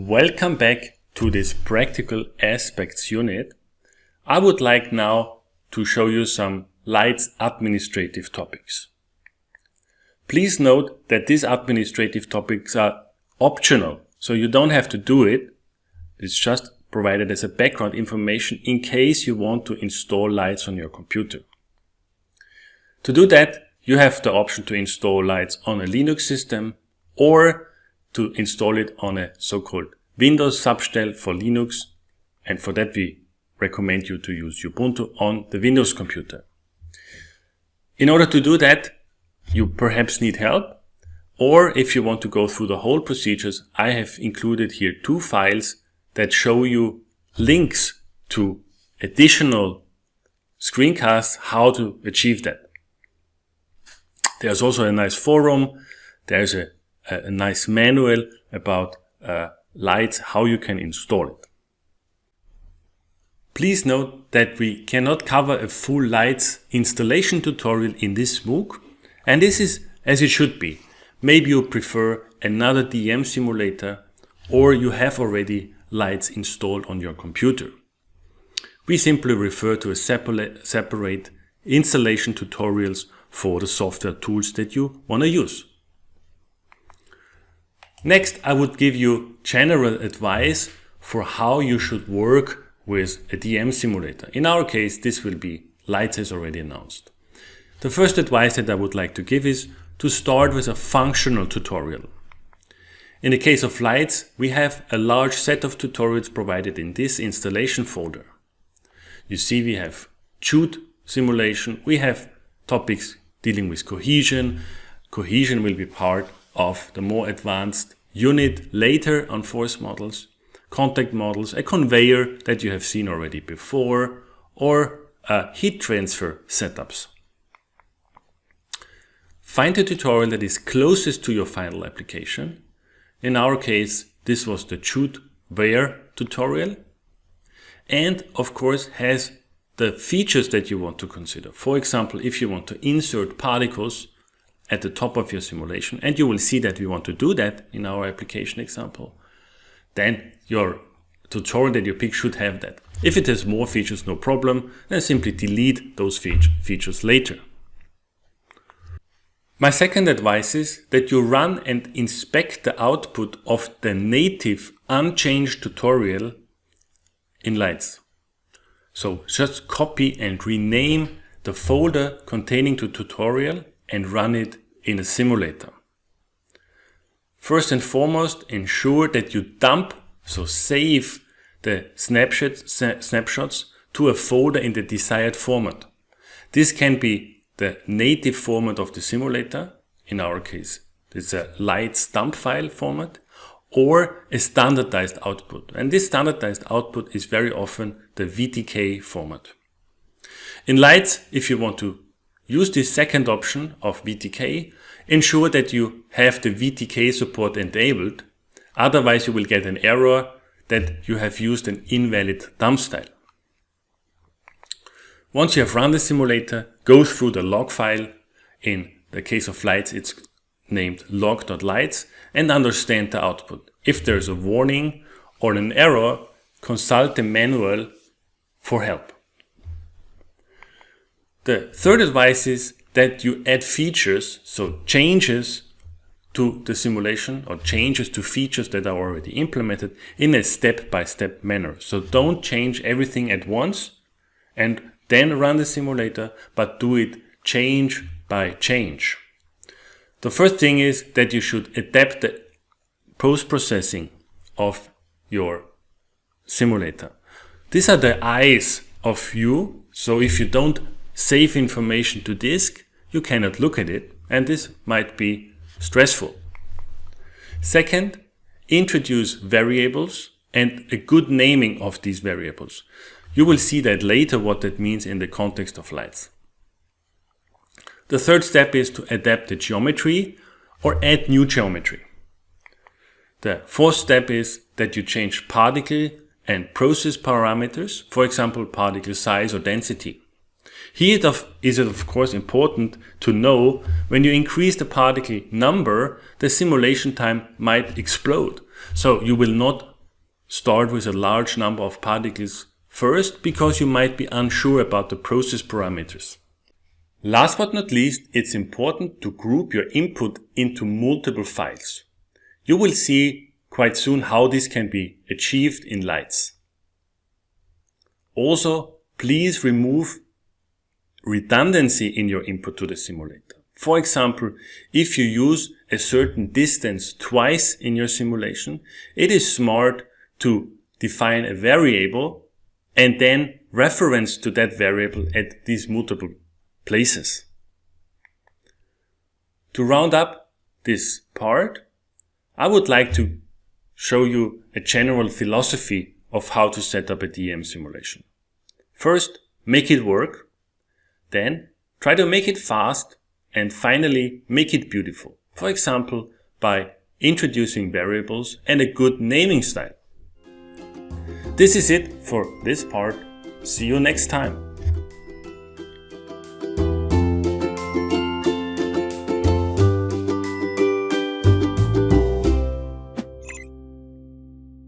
Welcome back to this practical aspects unit. I would like now to show you some LIGGGHTS administrative topics. Please note that these administrative topics are optional, so you don't have to do it. It's just provided as a background information in case you want to install LIGGGHTS on your computer. To do that, you have the option to install LIGGGHTS on a Linux system or to install it on a so-called Windows subshell for Linux, and for that we recommend you to use Ubuntu on the Windows computer. In order to do that, you perhaps need help, or if you want to go through the whole procedures, I have included here two files that show you links to additional screencasts, how to achieve that. There's also a nice forum, there's a nice manual about LIGGGHTS, how you can install it. Please note that we cannot cover a full LIGGGHTS installation tutorial in this MOOC, and this is as it should be. Maybe you prefer another DEM simulator, or you have already LIGGGHTS installed on your computer. We simply refer to a separate installation tutorials for the software tools that you want to use. Next, I would give you general advice for how you should work with a DEM simulator. In our case, this will be LIGGGHTS as already announced. The first advice that I would like to give is to start with a functional tutorial. In the case of LIGGGHTS, we have a large set of tutorials provided in this installation folder. You see, we have CHUT simulation, we have topics dealing with cohesion. Cohesion will be part of the more advanced unit later on force models, contact models, a conveyor that you have seen already before, or heat transfer setups. Find the tutorial that is closest to your final application. In our case, this was the CHUT where tutorial, and of course has the features that you want to consider. For example, if you want to insert particles at the top of your simulation, and you will see that we want to do that in our application example, then your tutorial that you pick should have that. If it has more features, no problem, then simply delete those features later. My second advice is that you run and inspect the output of the native unchanged tutorial in LIGGGHTS. So just copy and rename the folder containing the tutorial and run it in a simulator. First and foremost, ensure that you dump, so save the snapshots to a folder in the desired format. This can be the native format of the simulator, in our case it's a LIGGGHTS dump file format, or a standardized output. And this standardized output is very often the VTK format. In LIGGGHTS, if you want to use this second option of VTK, ensure that you have the VTK support enabled, otherwise you will get an error that you have used an invalid dump style. Once you have run the simulator, go through the log file. In the case of LIGGGHTS, it's named log.lights, and understand the output. If there's a warning or an error, consult the manual for help. The third advice is that you add features, so changes to the simulation or changes to features that are already implemented in a step-by-step manner. So don't change everything at once and then run the simulator, but do it change by change. The first thing is that you should adapt the post-processing of your simulator. These are the eyes of you, so if you don't save information to disk, you cannot look at it, and this might be stressful. Second, introduce variables and a good naming of these variables. You will see that later what that means in the context of LIGGGHTS. The third step is to adapt the geometry or add new geometry. The fourth step is that you change particle and process parameters, for example, particle size or density. Here is it of course important to know when you increase the particle number, the simulation time might explode. So you will not start with a large number of particles first, because you might be unsure about the process parameters. Last but not least, it's important to group your input into multiple files. You will see quite soon how this can be achieved in LIGGGHTS. Also, please remove redundancy in your input to the simulator. For example, if you use a certain distance twice in your simulation, it is smart to define a variable and then reference to that variable at these multiple places. To round up this part, I would like to show you a general philosophy of how to set up a DEM simulation. First, make it work. Then, try to make it fast. And finally, make it beautiful. For example, by introducing variables and a good naming style. This is it for this part. See you next time.